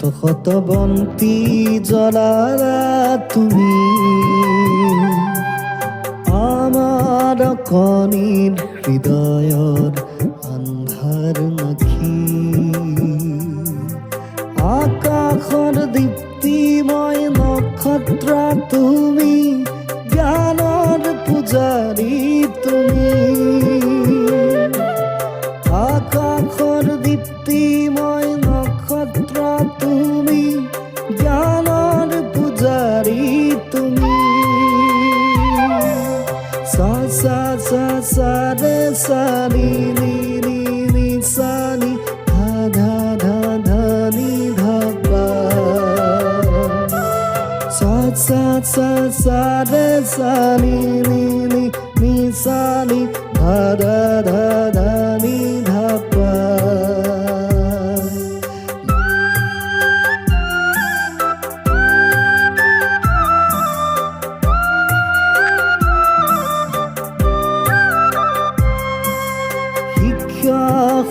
শত বন্তি জ্বলালা তুমি আমাৰ কণিৰ হৃদয়ৰ আন্ধাৰ নাখি আকাশৰ দীপ্তিময় নক্ষত্ৰ তুমি জ্ঞানৰ পূজাৰী তুমি আকাশৰ দীপ্তিময় নক্ষত্ৰ তুমি জ্ঞানৰ পূজাৰী তুমি সা সা সা সা রে সা নি নি নি নি সা নি ধা ধা ধা ধা নি ধা পা সা সা সা সা রে সা নি নি নি নি সা নি ধা ধা ধা ধা নি ধা পা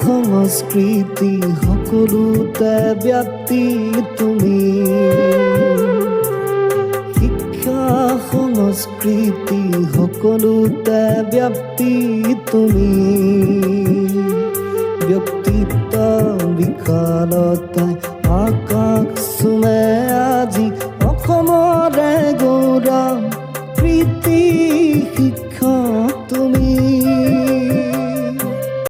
সংস্কৃতি সকলোতে ব্যক্তি তুমি শিক্ষা সংস্কৃতি সকলোতে ব্যক্তি তুমি ব্যক্তিত্ব বিশালতাই